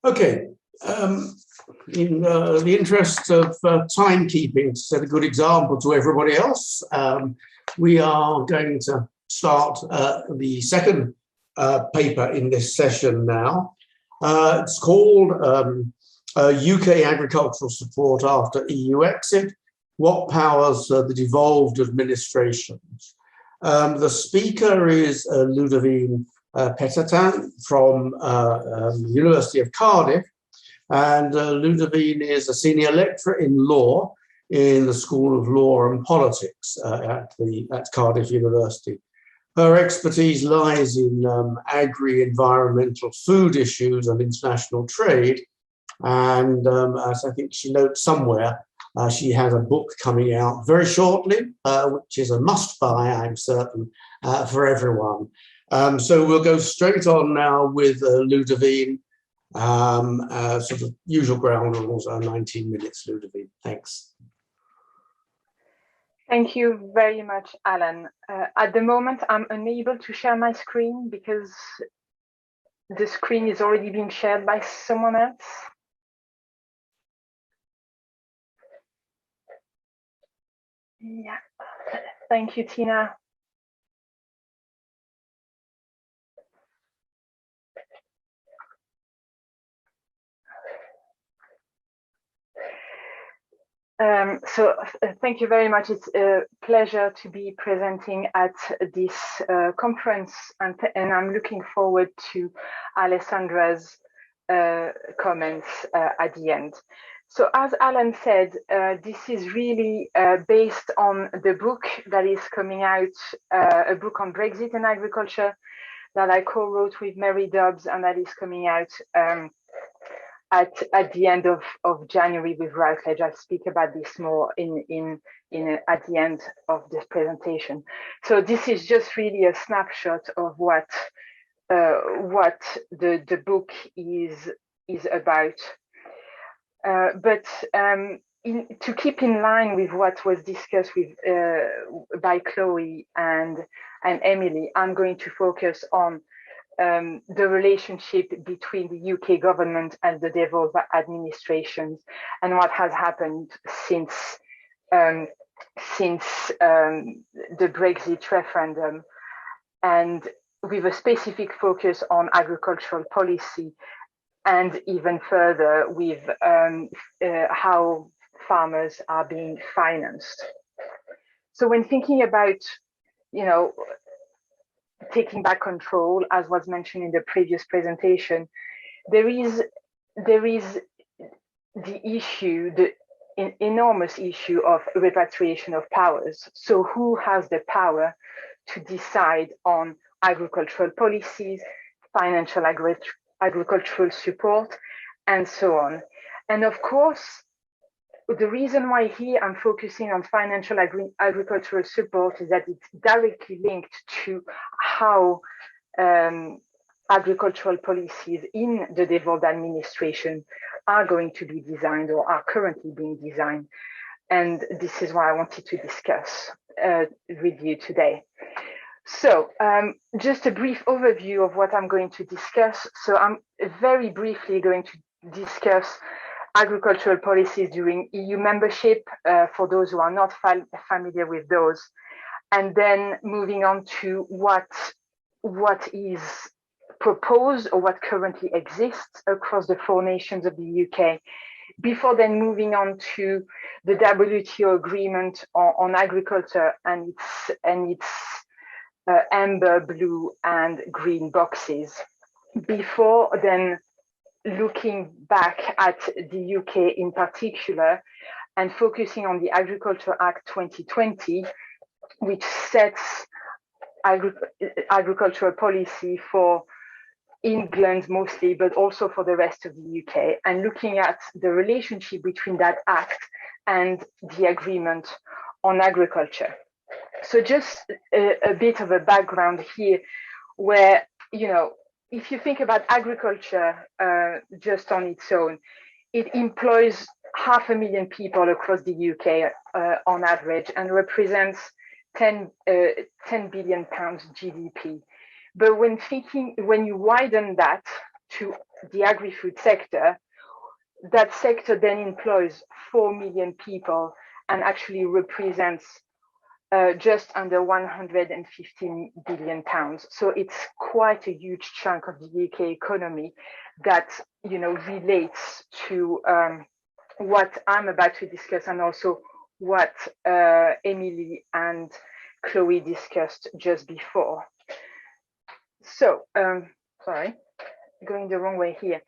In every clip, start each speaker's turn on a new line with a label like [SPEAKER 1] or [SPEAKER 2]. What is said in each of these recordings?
[SPEAKER 1] Okay, in the interest of timekeeping, to set a good example to everybody else, we are going to start the second paper in this session now. It's called UK Agricultural Support After EU Exit, What Powers the Devolved Administrations. The speaker is Ludivine Petetin from the University of Cardiff, and Ludivine is a senior lecturer in law in the School of Law and Politics at Cardiff University. Her expertise lies in agri-environmental food issues and international trade, and as I think she notes somewhere, she has a book coming out very shortly, which is a must-buy, I'm certain, for everyone. So we'll go straight on now with Ludivine. Sort of usual ground rules are 19 minutes, Ludivine. Thanks.
[SPEAKER 2] Thank you very much, Alan. At the moment, I'm unable to share my screen because the screen is already being shared by someone else. Yeah, thank you, Tina. Thank you very much. It's a pleasure to be presenting at this conference, and I'm looking forward to Alessandra's comments at the end. So as Alan said, this is really based on the book that is coming out, a book on Brexit and Agriculture that I co-wrote with Mary Dobbs, and that is coming out at the end of January with Routledge. I'll speak about this more at the end of this presentation. So this is just really a snapshot of what the book is about. But to keep in line with what was discussed with by Chloe and Emily, I'm going to focus on the relationship between the UK government and the devolved administrations and what has happened since the Brexit referendum, and with a specific focus on agricultural policy, and even further with how farmers are being financed. So when thinking about, taking back control, as was mentioned in the previous presentation, there is the issue, the enormous issue of repatriation of powers. So who has the power to decide on agricultural policies, financial agricultural support, and so on? And of course, the reason why here I'm focusing on financial agricultural support is that it's directly linked to how agricultural policies in the devolved administration are going to be designed or are currently being designed. And this is what I wanted to discuss with you today. So just a brief overview of what I'm going to discuss. So I'm very briefly going to discuss agricultural policies during EU membership, for those who are not familiar with those, and then moving on to what is proposed or what currently exists across the 4 nations of the UK, before then moving on to the WTO Agreement on agriculture and its amber, blue, and green boxes, before then looking back at the UK in particular and focusing on the Agriculture Act 2020, which sets agricultural policy for England mostly, but also for the rest of the UK, and looking at the relationship between that act and the agreement on agriculture. So just a bit of a background here, where, if you think about agriculture just on its own, it employs 500,000 people across the UK on average, and represents 10 billion pounds GDP. But when you widen that to the agri-food sector, that sector then employs 4 million people and actually represents just under 115 billion pounds. So it's quite a huge chunk of the UK economy that, you know, relates to what I'm about to discuss, and also what Emily and Chloe discussed just before. So, sorry, going the wrong way here.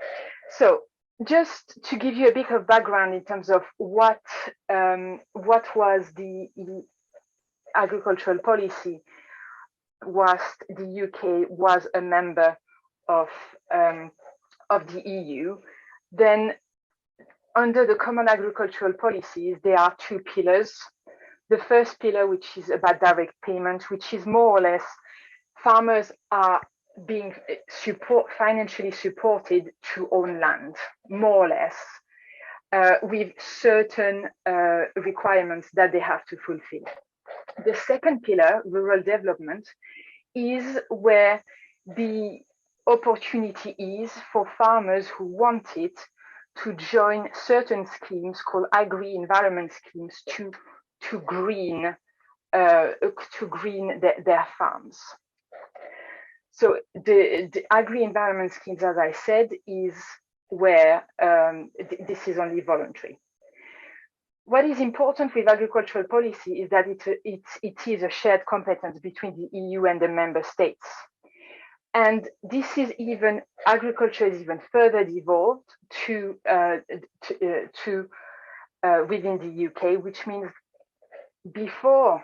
[SPEAKER 2] So, just to give you a bit of background in terms of what was the agricultural policy whilst the UK was a member of the EU, then under the common agricultural policies, there are 2 pillars. The first pillar, which is about direct payment, which is more or less farmers are being financially supported to own land, more or less, with certain requirements that they have to fulfill. The second pillar, rural development, is where the opportunity is for farmers who want it to join certain schemes called agri-environment schemes to green their farms. So the agri-environment schemes, as I said, is where this is only voluntary. What is important with agricultural policy is that it is a shared competence between the EU and the member states. And this is agriculture is even further devolved to within the UK, which means before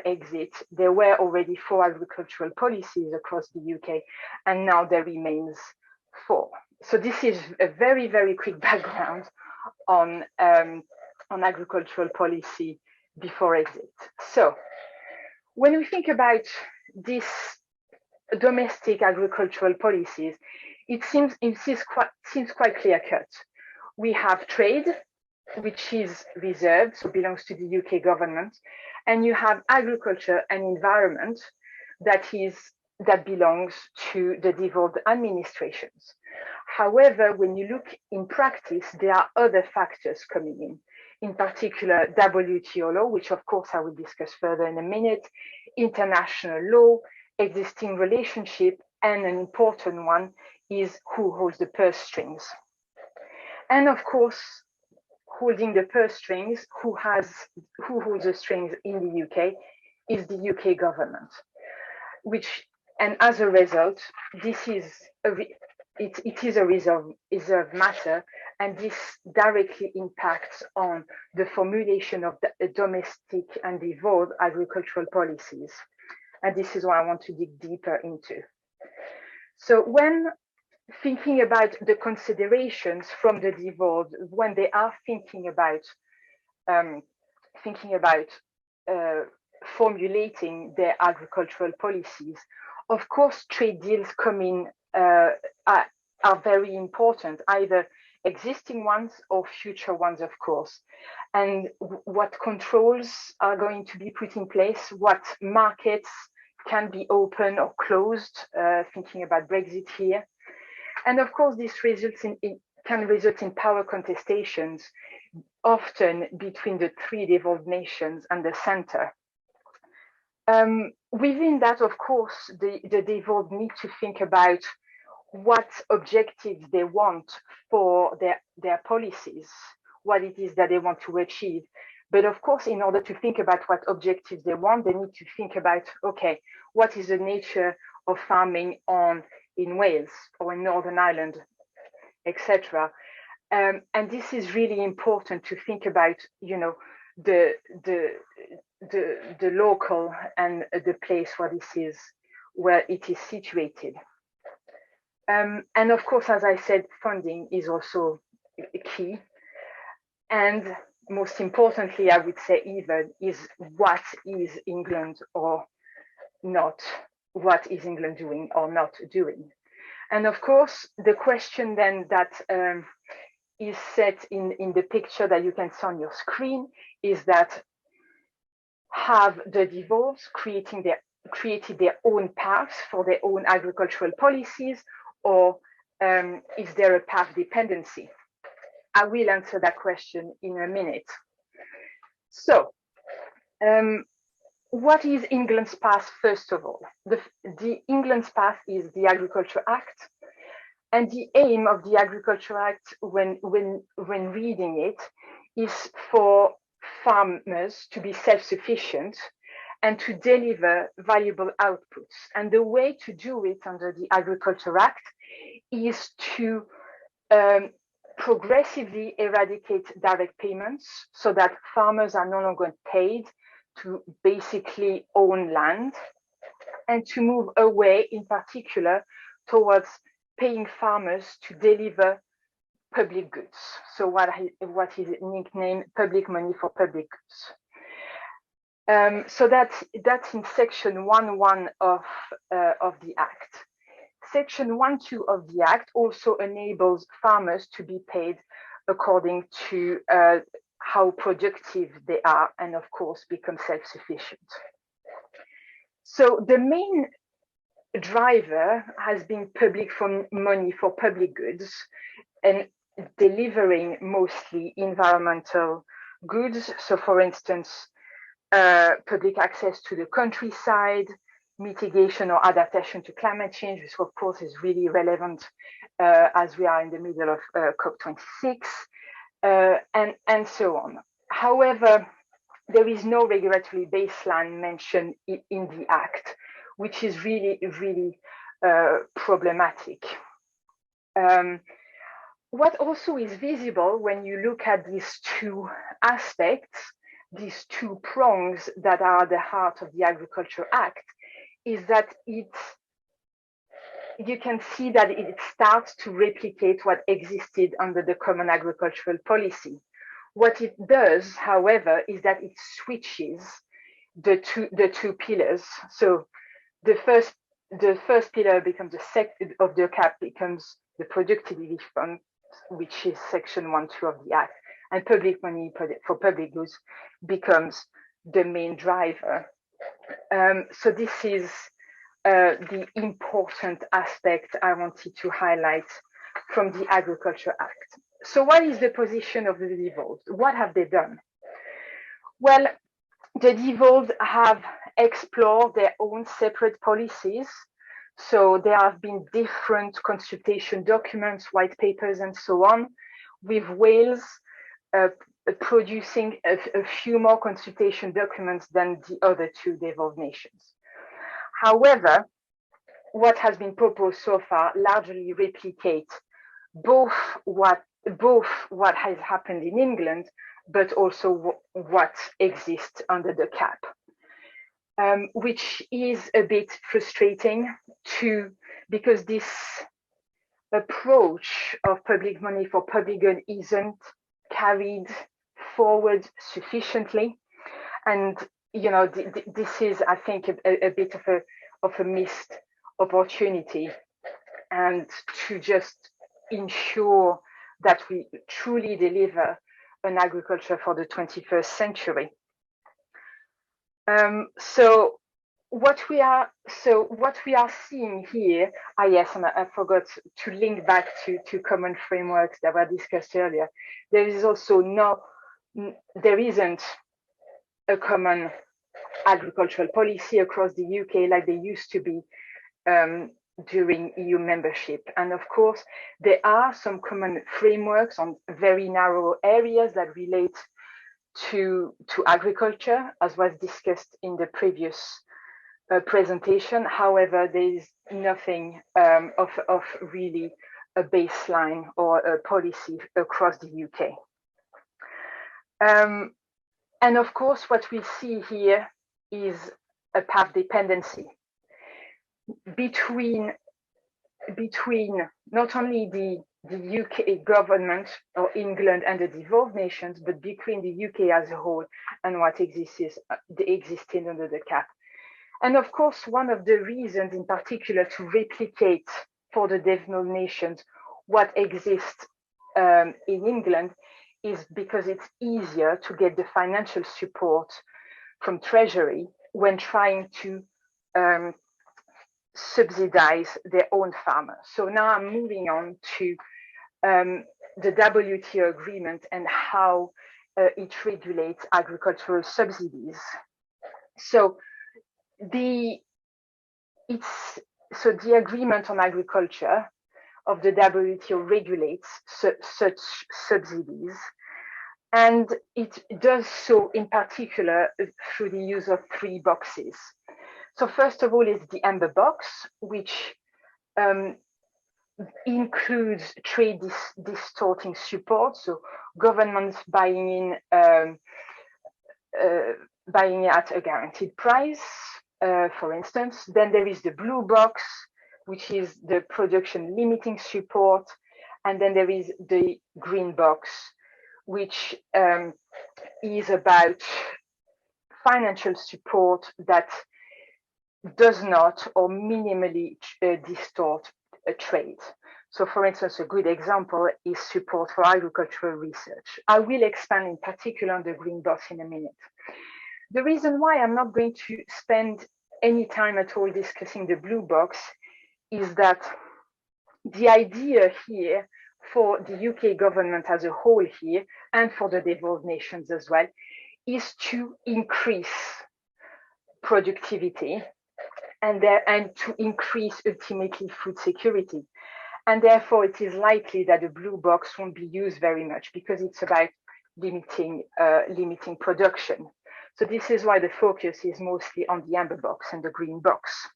[SPEAKER 2] exit, there were already 4 agricultural policies across the UK, and now there remains 4. So this is a very, very quick background on agricultural policy before exit. So when we think about this domestic agricultural policies, it seems quite clear-cut. We have trade, which is reserved, so belongs to the UK government, and you have agriculture and environment that belongs to the devolved administrations. However, when you look in practice, there are other factors coming in particular WTO law, which of course I will discuss further in a minute, international law, existing relationship, and an important one is who holds the purse strings. And of course, holding the purse strings, who holds the strings in the UK is the UK government, and as a result, this is it is a reserved matter, and this directly impacts on the formulation of the domestic and devolved agricultural policies. And this is what I want to dig deeper into. So when thinking about the considerations from the devolved, when they are thinking about formulating their agricultural policies, of course, trade deals come in are very important, either existing ones or future ones, of course. And what controls are going to be put in place, what markets can be open or closed, thinking about Brexit here. And of course, this can result in power contestations, often between the 3 devolved nations and the center. Within that, of course, the devolved need to think about what objectives they want for their policies, what it is that they want to achieve. But of course, in order to think about what objectives they want, they need to think about, okay, what is the nature of farming in Wales or in Northern Ireland, etc. And this is really important to think about, you know, the local and the place where it is situated. And of course, as I said, funding is also key. And most importantly, I would say even, is what is England or not, what is England doing or not doing? And of course, the question then that is set in the picture that you can see on your screen is that, have the devolveds created their own paths for their own agricultural policies, or is there a path dependency? I will answer that question in a minute. So, what is England's path, first of all? The England's path is the Agriculture Act. And the aim of the Agriculture Act, when reading it, is for farmers to be self-sufficient and to deliver valuable outputs. And the way to do it under the Agriculture Act is to progressively eradicate direct payments so that farmers are no longer paid to basically own land, and to move away in particular towards paying farmers to deliver public goods. So what is nicknamed public money for public goods. So that's in section 1.1 of the Act. Section 1.2 of the Act also enables farmers to be paid according to how productive they are, and of course become self-sufficient. So the main driver has been public money for public goods and delivering mostly environmental goods. So for instance, public access to the countryside, mitigation or adaptation to climate change, which of course is really relevant as we are in the middle of COP26, and so on. However, there is no regulatory baseline mentioned in the Act, which is really, really problematic. What also is visible when you look at these two aspects, these two prongs that are at the heart of the Agriculture Act, is that you can see that it starts to replicate what existed under the Common Agricultural Policy. What it does, however, is that it switches the two pillars. So the first pillar becomes the second of the CAP becomes the productivity fund, which is section 1.2 of the Act, and public money for public goods becomes the main driver. So this is the important aspect I wanted to highlight from the Agriculture Act. So what is the position of the devolved? What have they done? Well, the devolved have explored their own separate policies. So there have been different consultation documents, white papers, and so on, with Wales producing a few more consultation documents than the other two devolved nations. However, what has been proposed so far largely replicate both what has happened in England, but also what exists under the CAP, which is a bit frustrating because this approach of public money for public good isn't carried forward sufficiently. And this is, I think, a bit of a missed opportunity, and to just ensure that we truly deliver an agriculture for the 21st century. So what we are seeing here, yes, and I forgot to link back to common frameworks that were discussed earlier. There isn't a common agricultural policy across the UK like there used to be during EU membership. And of course, there are some common frameworks on very narrow areas that relate to agriculture, as was discussed in the previous presentation. However, there is nothing of really a baseline or a policy across the UK. And of course, what we see here is a path dependency between not only the UK government or England and the devolved nations, but between the UK as a whole and what existed under the CAP. And of course, one of the reasons in particular to replicate for the devolved nations what exists in England is because it's easier to get the financial support from Treasury when trying to subsidize their own farmers. So now I'm moving on to the WTO agreement and how it regulates agricultural subsidies. So the agreement on agriculture of the WTO regulates such subsidies, and it does so in particular through the use of 3 boxes. So first of all is the amber box, which includes trade distorting support, so governments buying at a guaranteed price, for instance. Then there is the blue box, which is the production limiting support, and then there is the green box, which is about financial support that does not or minimally distort a trade. So for instance, a good example is support for agricultural research. I will expand in particular on the green box in a minute. The reason why I'm not going to spend any time at all discussing the blue box is that the idea here for the UK government as a whole here, and for the devolved nations as well, is to increase productivity and to increase ultimately food security. And therefore it is likely that the blue box won't be used very much because it's about limiting production. So this is why the focus is mostly on the amber box and the green box.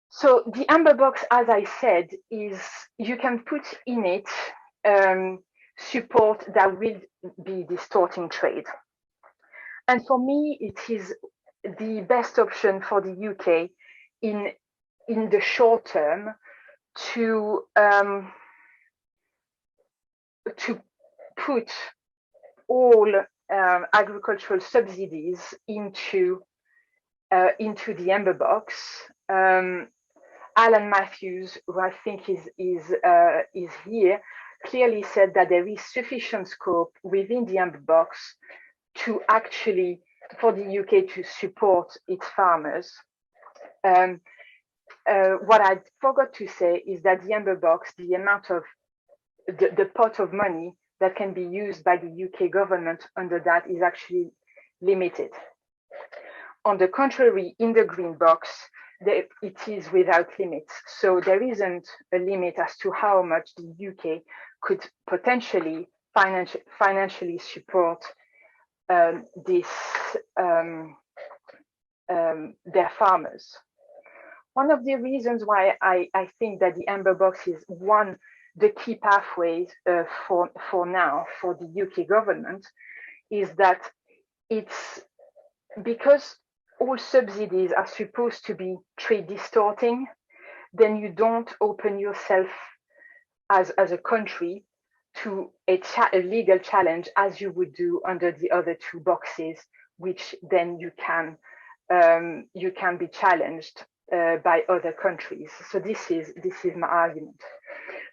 [SPEAKER 2] So the amber box, as I said, is you can put in it support that will be distorting trade. And for me, it is the best option for the UK in the short term to put all agricultural subsidies into the amber box. Alan Matthews, who I think is here, clearly said that there is sufficient scope within the amber box to actually, for the UK to support its farmers. What I forgot to say is that the amber box, the amount of the pot of money that can be used by the UK government under that is actually limited. On the contrary, in the green box, it is without limits. So there isn't a limit as to how much the UK could potentially financially support their farmers. One of the reasons why I think that the amber box is the key pathways for now for the UK government is that it's because all subsidies are supposed to be trade distorting, then you don't open yourself as a country to a legal challenge as you would do under the other 2 boxes, which then you can be challenged by other countries. So this is my argument.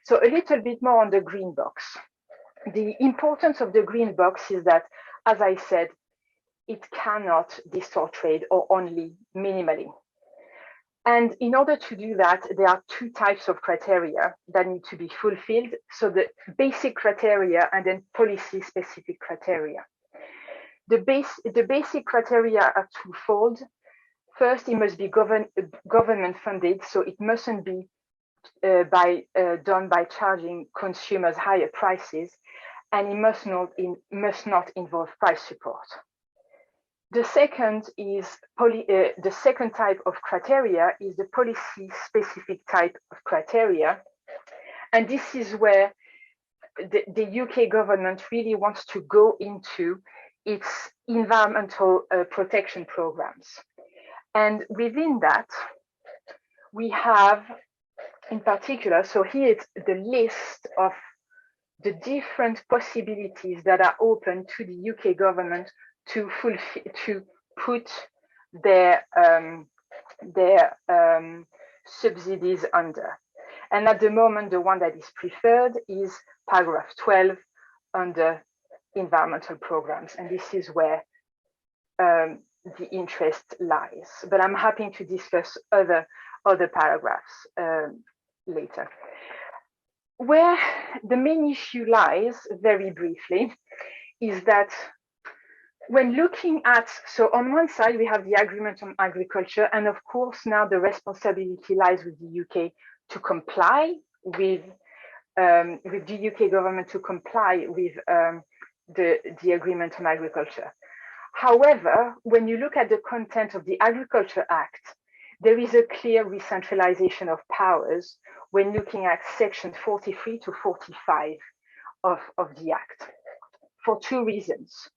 [SPEAKER 2] So a little bit more on the green box. The importance of the green box is that, as I said, it cannot distort trade or only minimally. And in order to do that, there are 2 types of criteria that need to be fulfilled. So the basic criteria and then policy specific criteria. The basic criteria are twofold. First, it must be government funded, so it mustn't be done by charging consumers higher prices, and it must not involve price support. The second type of criteria is the policy specific type of criteria, and this is where the UK government really wants to go into its environmental protection programs. And within that, we have, in particular, so here it's the list of the different possibilities that are open to the UK government to put their subsidies under. And at the moment, the one that is preferred is paragraph 12 under environmental programs. And this is where the interest lies. But I'm happy to discuss other paragraphs later. Where the main issue lies, very briefly, is that when looking at, so on one side, we have the agreement on agriculture, and of course, now the responsibility lies with the UK to comply with the UK government to comply with the agreement on agriculture. However, when you look at the content of the Agriculture Act, there is a clear recentralization of powers when looking at sections 43 to 45 of the Act, for two reasons.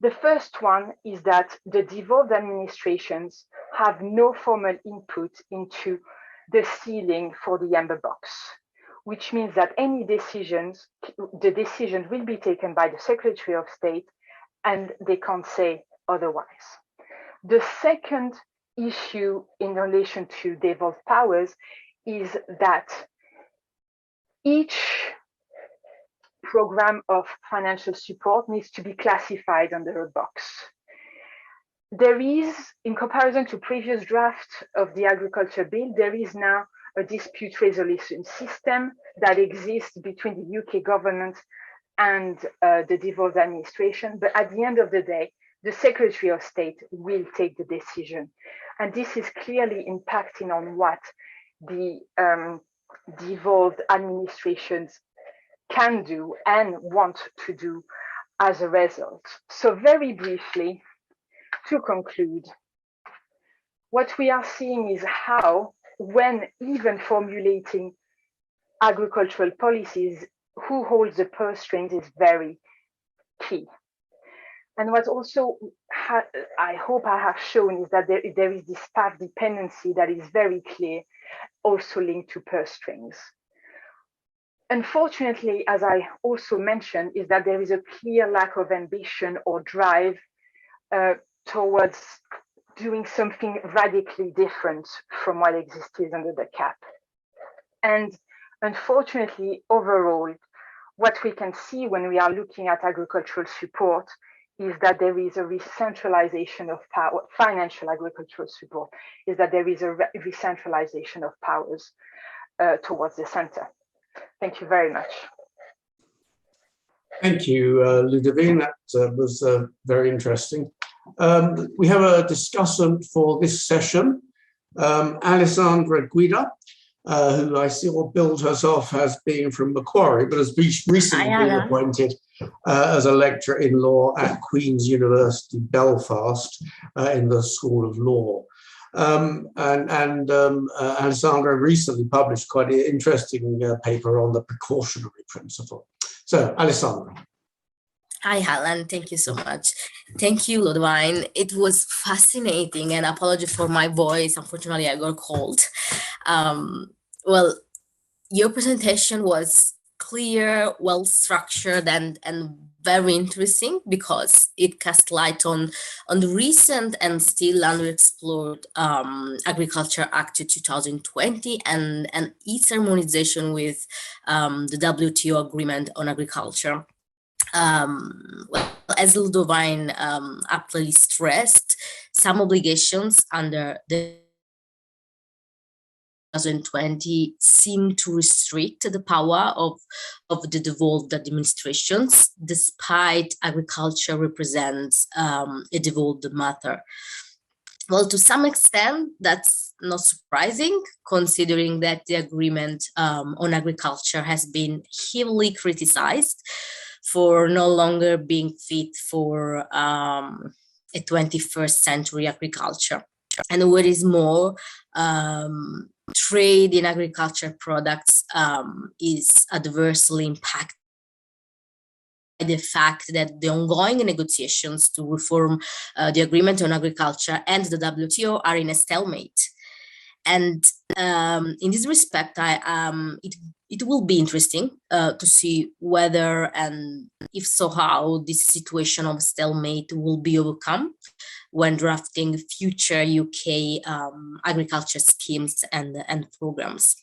[SPEAKER 2] The first one is that the devolved administrations have no formal input into the ceiling for the amber box, which means that any decisions, the decisions will be taken by the Secretary of State and they can't say otherwise. The second issue in relation to devolved powers is that each program of financial support needs to be classified under a box. There is, in comparison to previous drafts of the agriculture bill, there is now a dispute resolution system that exists between the UK government and the devolved administration. But at the end of the day, the Secretary of State will take the decision. And this is clearly impacting on what the devolved administrations can do and want to do as a result. So very briefly, to conclude, what we are seeing is how, when even formulating agricultural policies, who holds the purse strings is very key. And what also I hope I have shown is that there is this path dependency that is very clear, also linked to purse strings. Unfortunately, as I also mentioned, is that there is a clear lack of ambition or drive towards doing something radically different from what existed under the cap. And unfortunately, overall, what we can see when we are looking at agricultural support is that there is a recentralization of power, financial agricultural support, is that there is a recentralization of powers towards the center. Thank you very much.
[SPEAKER 1] Thank you, Ludivine. That was very interesting. We have a discussant for this session, Alessandra Guida, who I see will build herself as being from Macquarie, but has recently been appointed as a lecturer in law at Queen's University, Belfast, in the School of Law. Alessandra recently published quite an interesting paper on the precautionary principle. So, Alessandra.
[SPEAKER 3] Hi, Helen. Thank you so much. Thank you, Ludivine. It was fascinating, and apology for my voice. Unfortunately, I got cold. Well, your presentation was clear, well-structured, and very interesting because it cast light on the recent and still underexplored Agriculture Act 2020 and its harmonization with the WTO Agreement on Agriculture. Well, as Ludivine aptly stressed, some obligations under the 2020 seem to restrict the power of the devolved administrations, despite agriculture represents a devolved matter. Well, to some extent, that's not surprising, considering that the agreement on agriculture has been heavily criticized for no longer being fit for a 21st century agriculture. And what is more, trade in agriculture products is adversely impacted by the fact that the ongoing negotiations to reform the agreement on agriculture and the WTO are in a stalemate. And in this respect, it will be interesting to see whether, and if so, how this situation of stalemate will be overcome when drafting future UK agriculture schemes and programs.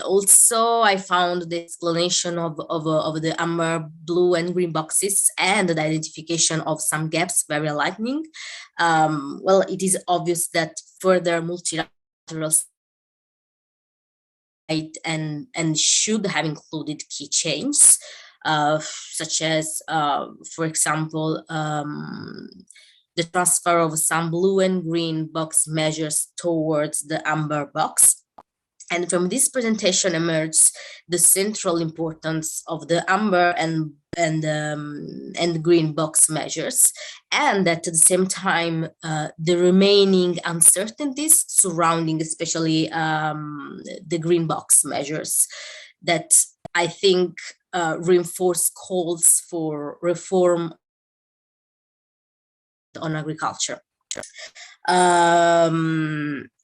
[SPEAKER 3] Also, I found the explanation of the amber, blue, and green boxes and the identification of some gaps very enlightening. Well, it is obvious that further multilateral and should have included key changes, such as, for example, the transfer of some blue and green box measures towards the amber box. And from this presentation emerged the central importance of the amber and green box measures, and at the same time the remaining uncertainties surrounding especially the green box measures that I think reinforce calls for reform on agriculture.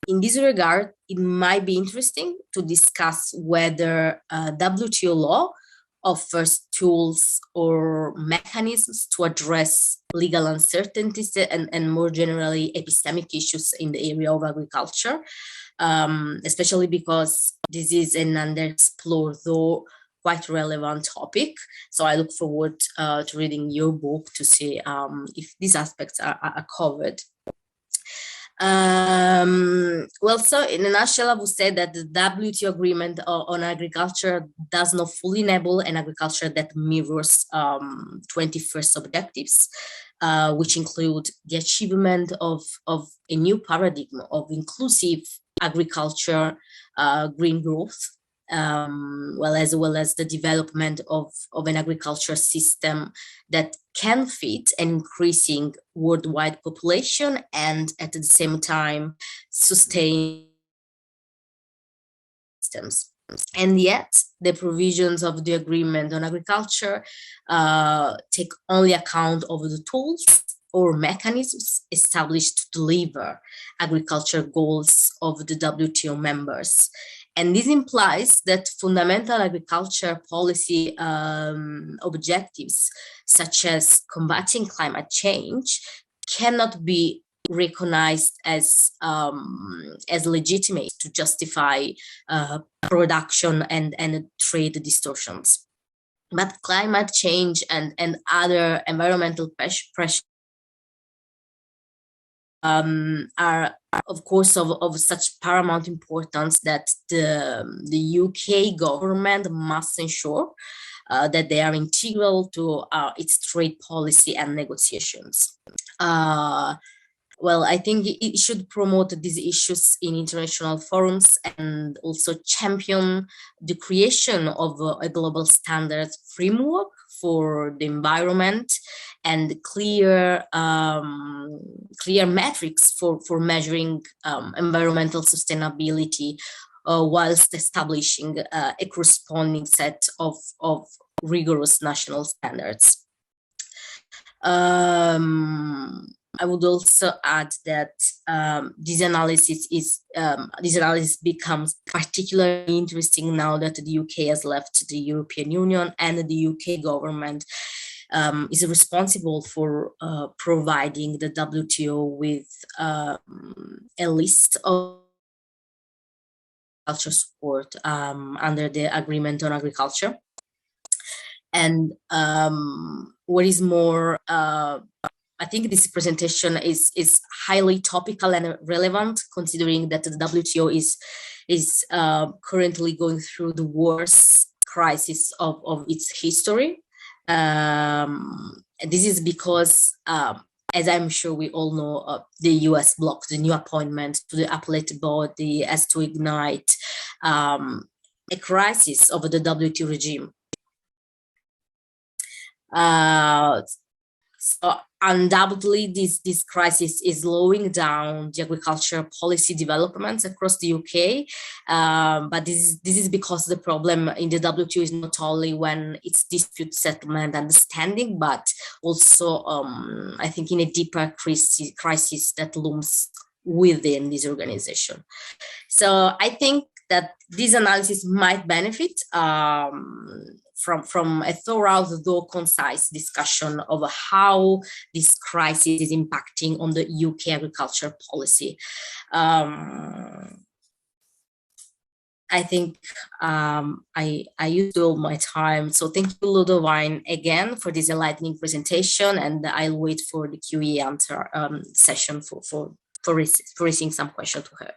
[SPEAKER 3] In this regard, it might be interesting to discuss whether WTO law offers tools or mechanisms to address legal uncertainties and more generally epistemic issues in the area of agriculture, especially because this is an underexplored, though quite relevant topic. So I look forward to reading your book to see if these aspects are covered. Well, so in a nutshell, I would say that the WTO agreement on agriculture does not fully enable an agriculture that mirrors 21st objectives, which include the achievement of a new paradigm of inclusive agriculture, green growth, as well as the development of an agriculture system that can fit an increasing worldwide population and at the same time sustain systems. And yet the provisions of the agreement on agriculture take only account of the tools or mechanisms established to deliver agriculture goals of the WTO members. And this implies that fundamental agriculture policy objectives, such as combating climate change, cannot be recognized as legitimate to justify production and trade distortions. But climate change and other environmental pressures are of course of such paramount importance that the UK government must ensure that they are integral to its trade policy and negotiations. Well, I think it should promote these issues in international forums and also champion the creation of a global standards framework for the environment and clear metrics for measuring environmental sustainability whilst establishing a corresponding set of rigorous national standards. I would also add that this analysis becomes particularly interesting now that the UK has left the European Union and the UK government is responsible for providing the WTO with a list of agriculture support under the Agreement on Agriculture. And what is more, I think this presentation is highly topical and relevant, considering that the WTO is currently going through the worst crisis of its history. This is because, as I'm sure we all know, the US blocked the new appointment to the appellate body as to ignite a crisis of the WTO regime. So undoubtedly, this crisis is slowing down the agriculture policy developments across the UK. But this is because the problem in the WTO is not only when it's dispute settlement understanding, but also I think in a deeper crisis that looms within this organization. So I think that this analysis might benefit from a thorough, though concise discussion of how this crisis is impacting on the UK agriculture policy. I think I used all my time. So thank you, Ludivine, again for this enlightening presentation, and I'll wait for the QA answer session for raising some questions to her.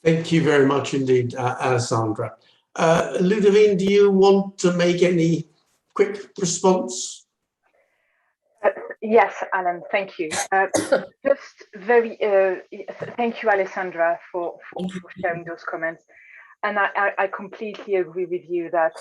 [SPEAKER 1] Thank you very much indeed, Alessandra. Ludivine, do you want to make any quick response?
[SPEAKER 2] Yes, Alan, thank you. Just very, thank you, Alessandra, for sharing those comments. And I completely agree with you that,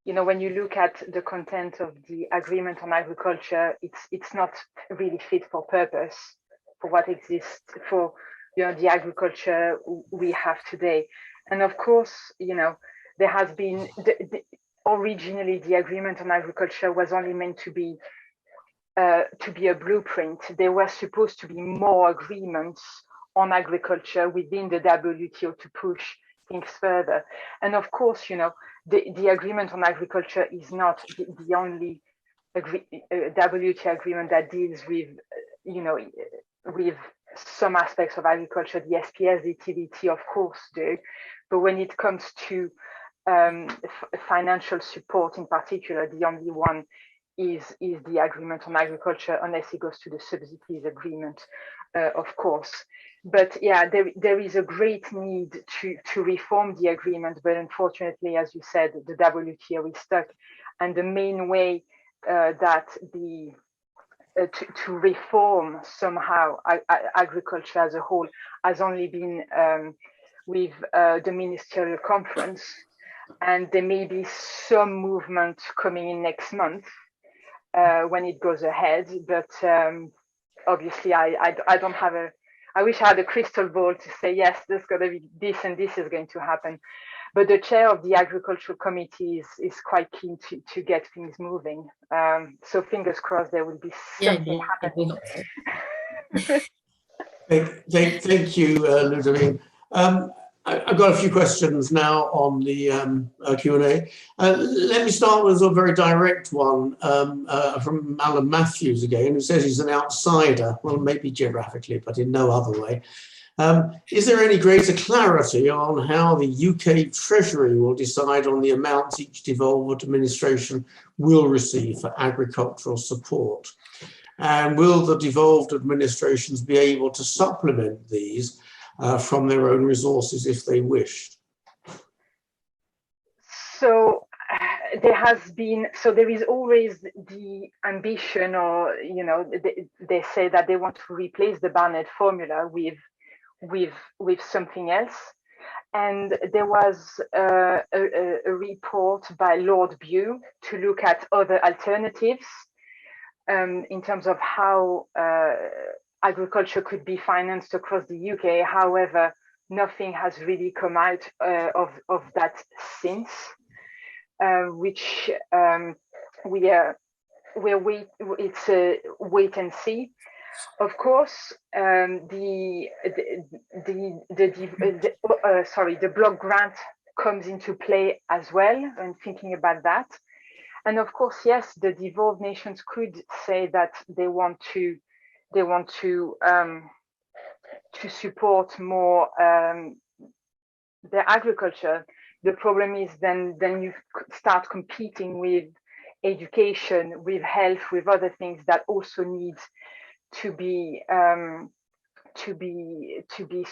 [SPEAKER 2] you know, when you look at the content of the agreement on agriculture, it's not really fit for purpose for what exists for, you know, the agriculture we have today. And of course, you know, there has been originally the agreement on agriculture was only meant to be a blueprint. There were supposed to be more agreements on agriculture within the WTO to push things further. And of course, you know, the agreement on agriculture is not the only WTO agreement that deals with, you know, with some aspects of agriculture. The SPS, the TDT, of course, do. But when it comes to financial support in particular, the only one is the agreement on agriculture, unless it goes to the subsidies agreement, of course. But yeah, there is a great need to reform the agreement, but unfortunately, as you said, the WTO is stuck. And the main way that to reform somehow agriculture as a whole has only been with the ministerial conference, and there may be some movement coming in next month when it goes ahead, but obviously I don't have I wish I had a crystal ball to say, yes, there's going to be this and this is going to happen. But the chair of the agricultural committee is quite keen to get things moving. So fingers crossed there will be something happening.
[SPEAKER 1] Thank you, Ludivine. I've got a few questions now on the Q&A. Let me start with a very direct one from Alan Matthews again, who says he's an outsider, well, maybe geographically, but in no other way. Is there any greater clarity on how the UK Treasury will decide on the amounts each devolved administration will receive for agricultural support? And will the devolved administrations be able to supplement these from their own resources if they wished?
[SPEAKER 2] So there is always the ambition, or, you know, they say that they want to replace the Barnett formula with something else. And there was a report by Lord Bew to look at other alternatives in terms of how agriculture could be financed across the UK. However, nothing has really come out of that since, which it's a wait and see. Of course, the block grant comes into play as well, and thinking about that. And of course, yes, the devolved nations could say that they want to support more their agriculture. The problem is then you start competing with education, with health, with other things that also need to be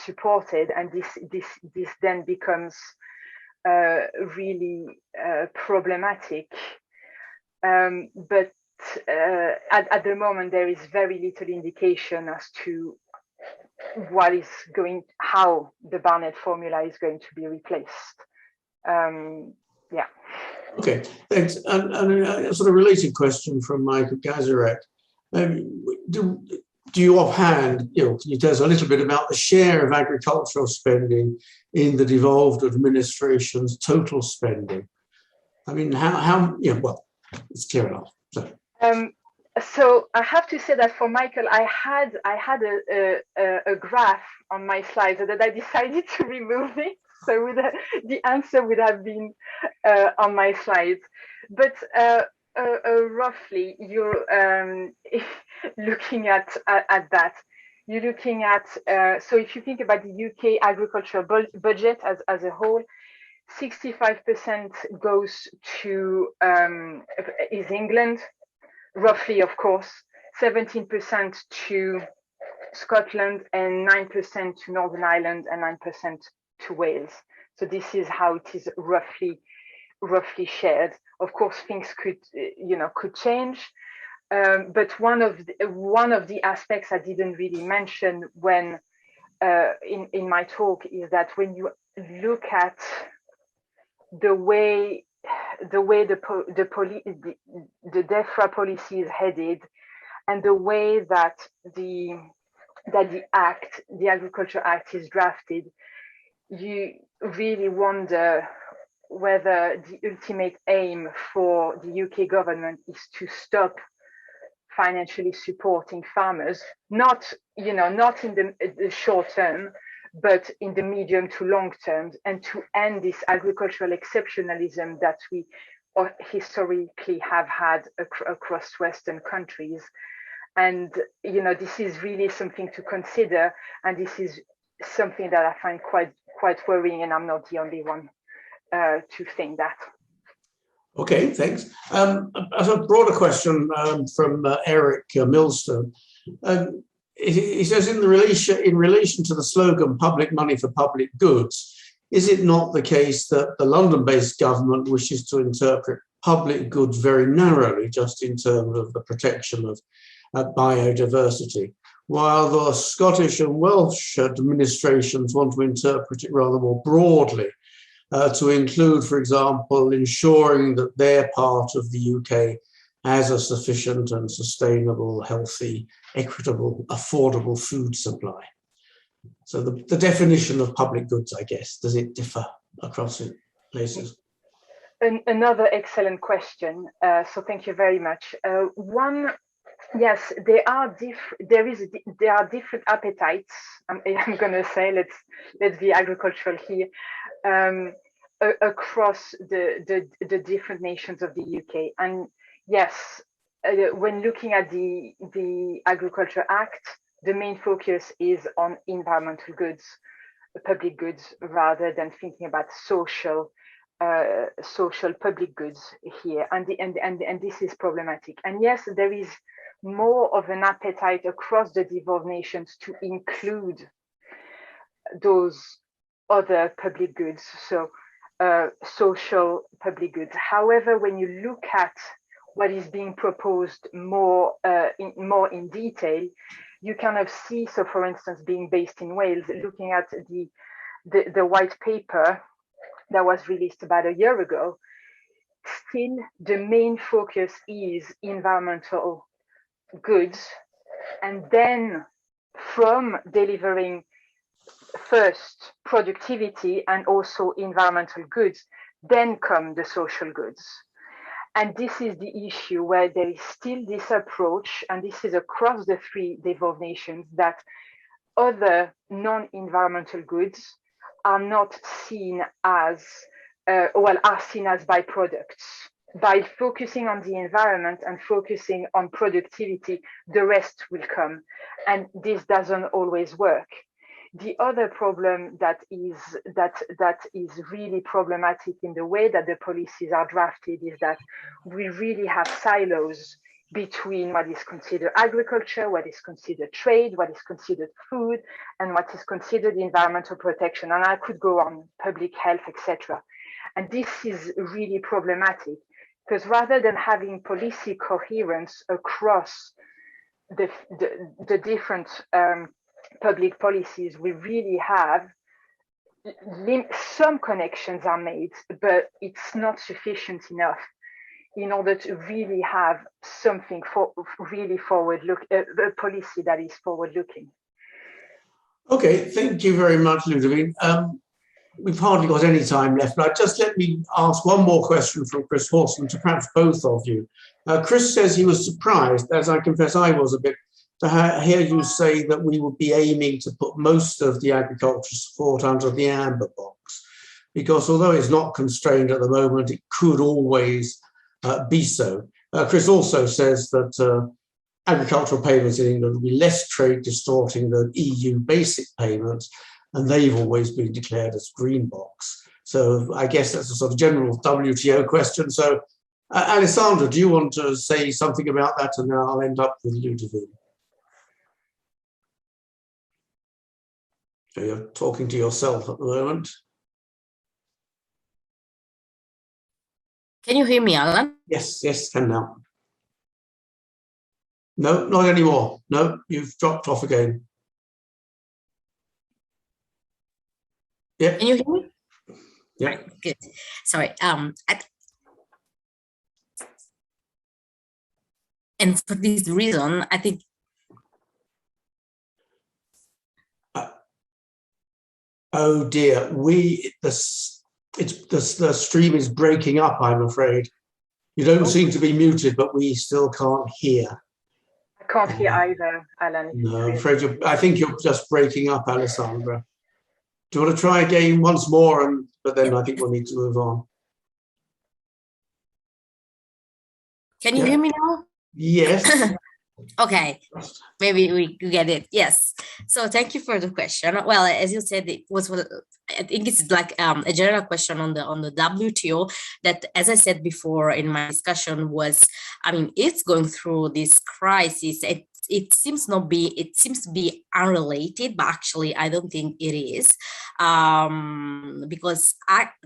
[SPEAKER 2] supported, and this then becomes really problematic. But at the moment, there is very little indication as to how the Barnett formula is going to be replaced. Yeah.
[SPEAKER 1] Okay, thanks. And a sort of related question from Michael Gazarek. Do you offhand, can you tell us a little bit about the share of agricultural spending in the devolved administration's total spending? I mean, how well, it's clear enough.
[SPEAKER 2] So I have to say that for Michael, I had a graph on my slides that I decided to remove it. So the answer would have been on my slides. But roughly, you're looking at that. you're looking at, so if you think about the UK agriculture budget as a whole, 65% goes to, is England, roughly, of course, 17% to Scotland, and 9% to Northern Ireland, and 9% to Wales. So this is how it is roughly shared. Of course, things could change. But one of the aspects I didn't really mention when in my talk is that when you look at the way the DEFRA policy is headed, and the way that the Agriculture Act is drafted, you really wonder whether the ultimate aim for the UK government is to stop financially supporting farmers, not in the short term, but in the medium to long term, and to end this agricultural exceptionalism that we historically have had across Western countries. And this is really something to consider, and this is something that I find quite worrying, and I'm not the only one to think that.
[SPEAKER 1] Okay, thanks. As a broader question from Eric Millstone, he says, in relation to the slogan "Public money for public goods," is it not the case that the London-based government wishes to interpret public goods very narrowly, just in terms of the protection of biodiversity, while the Scottish and Welsh administrations want to interpret it rather more broadly, to include, for example, ensuring that their part of the UK has a sufficient and sustainable, healthy, equitable, affordable food supply? So the definition of public goods, I guess, does it differ across places?
[SPEAKER 2] Another excellent question. So thank you very much. Yes, there are different appetites. I'm going to say, let's be agricultural here, across the different nations of the UK. And yes, when looking at the Agriculture Act, the main focus is on environmental goods, public goods, rather than thinking about social public goods here. And this is problematic. And yes, there is more of an appetite across the devolved nations to include those other public goods, so social public goods. However, when you look at what is being proposed more in detail, you kind of see, so for instance, being based in Wales, looking at the white paper that was released about a year ago, still the main focus is environmental goods, and then from delivering first productivity and also environmental goods, then come the social goods. And this is the issue where there is still this approach, and this is across the three devolved nations, that other non-environmental goods are not seen as, are seen as byproducts. By focusing on the environment and focusing on productivity, the rest will come. And this doesn't always work. The other problem that is really problematic in the way that the policies are drafted is that we really have silos between what is considered agriculture, what is considered trade, what is considered food, and what is considered environmental protection. And I could go on, public health, etc. And this is really problematic, because rather than having policy coherence across the different public policies, we really have some connections are made, but it's not sufficient enough in order to really have something really a policy that is forward-looking.
[SPEAKER 1] Okay, thank you very much, Ludivine. We've hardly got any time left, but let me ask one more question from Chris Horson to perhaps both of you. Chris says he was surprised, as I confess I was a bit, to hear you say that we would be aiming to put most of the agricultural support under the amber box, because although it's not constrained at the moment, it could always be so. Chris also says that agricultural payments in England will be less trade distorting than EU basic payments, and they've always been declared as green box. So I guess that's a sort of general WTO question. So Alessandra, do you want to say something about that? And then I'll end up with Ludivine. So you're talking to yourself at the moment.
[SPEAKER 3] Can you hear me, Alan?
[SPEAKER 1] Yes, can now. No, not anymore. No, you've dropped off again. Yeah.
[SPEAKER 3] Can you hear me?
[SPEAKER 1] Yeah.
[SPEAKER 3] Right, good. Sorry. And for this reason, I think.
[SPEAKER 1] Oh dear, the stream is breaking up, I'm afraid. You don't seem to be muted, but we still can't hear.
[SPEAKER 2] I can't hear either, Alan.
[SPEAKER 1] No, I'm afraid I think you're just breaking up, Alessandra. Do you want to try again once more? But then I think we'll need to move on.
[SPEAKER 3] Can you hear me now?
[SPEAKER 1] Yes.
[SPEAKER 3] Okay, maybe we get it. Yes. So thank you for the question. Well, as you said, it was. I think it's like a general question on the WTO that, as I said before in my discussion, was, I mean, it's going through this crisis. It seems to be unrelated, but actually I don't think it is, because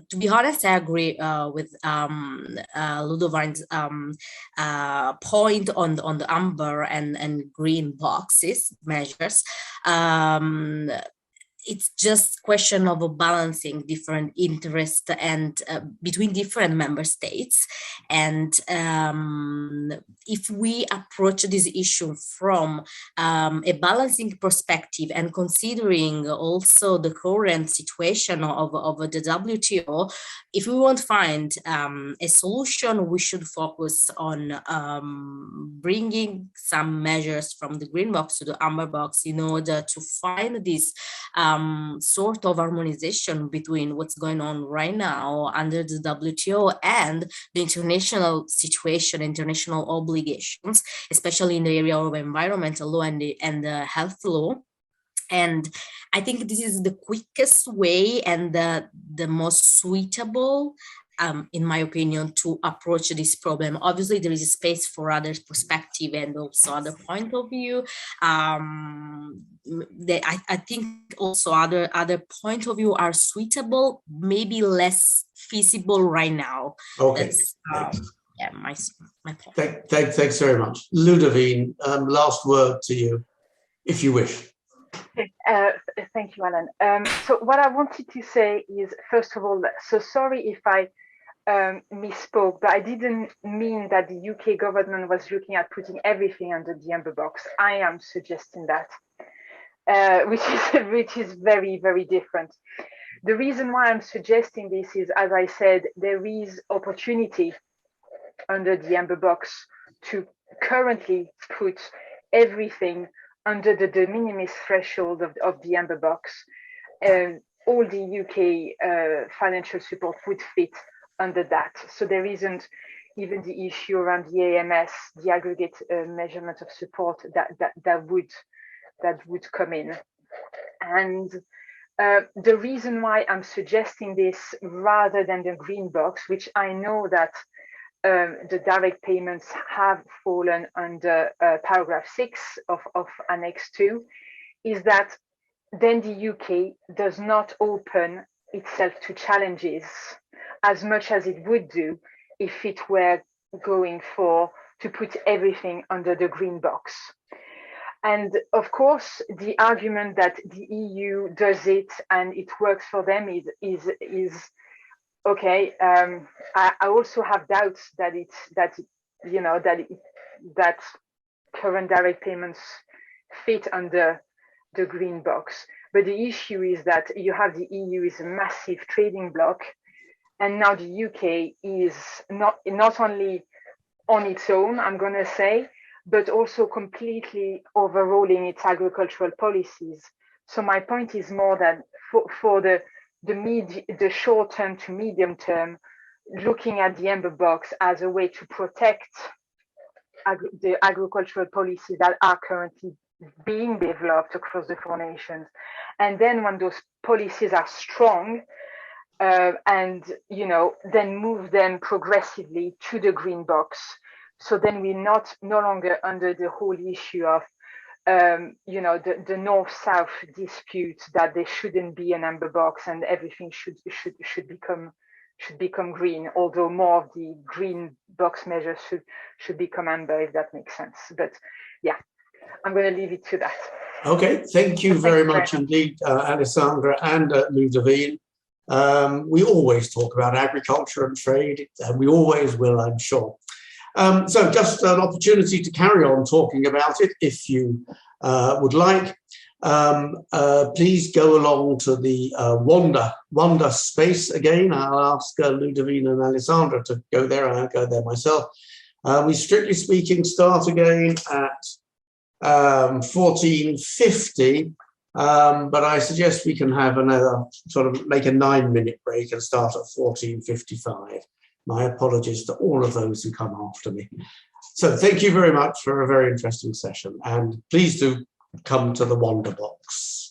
[SPEAKER 3] to be honest, I agree with Ludivine's point on the amber and green boxes measures. It's just question of a balancing different interests and between different member states. And if we approach this issue from a balancing perspective and considering also the current situation of the WTO, if we want to find a solution, we should focus on bringing some measures from the green box to the amber box in order to find this sort of harmonization between what's going on right now under the WTO and the international situation, international obligations, especially in the area of environmental law and the health law. And I think this is the quickest way and the most suitable, in my opinion, to approach this problem. Obviously, there is a space for other perspective and also other point of view. I think also other point of view are suitable, maybe less feasible right now.
[SPEAKER 1] Okay.
[SPEAKER 3] Yeah, my point.
[SPEAKER 1] Thanks very much. Ludivine, last word to you, if you wish.
[SPEAKER 2] Thank you, Alan. So what I wanted to say is, first of all, so sorry if I misspoke, but I didn't mean that the UK government was looking at putting everything under the amber box. I am suggesting that, which is very, very different. The reason why I'm suggesting this is, as I said, there is opportunity under the amber box to currently put everything under the de minimis threshold of the amber box. All the UK financial support would fit under that. So there isn't even the issue around the AMS, the aggregate measurement of support that would come in. And the reason why I'm suggesting this rather than the green box, which I know that the direct payments have fallen under paragraph 6 of Annex 2, is that then the UK does not open itself to challenges as much as it would do if it were going to put everything under the green box. And of course, the argument that the EU does it and it works for them is okay. I also have doubts that current direct payments fit under the green box. But the issue is that you have the EU is a massive trading bloc, and now the UK is not only on its own, I'm going to say, but also completely overhauling its agricultural policies. So my point is more that for the short term to medium term, looking at the amber box as a way to protect the agricultural policies that are currently being developed across the 4 nations. And then when those policies are strong, and then move them progressively to the green box. So then we're no longer under the whole issue of the north-south dispute that there shouldn't be an amber box and everything should become green, although more of the green box measures should become amber, if that makes sense. But yeah, I'm going to leave it to that.
[SPEAKER 1] Okay, thank you very much indeed, Alessandra and Ludivine. We always talk about agriculture and trade, and we always will, I'm sure. So just an opportunity to carry on talking about it if you would like. Please go along to the Wanda space again. I'll ask Ludivine and Alessandra to go there, and I'll go there myself. We strictly speaking start again at 14:50, but I suggest we can have another make a 9-minute break and start at 14:55. My apologies to all of those who come after me. So thank you very much for a very interesting session, and please do come to the Wonder Box.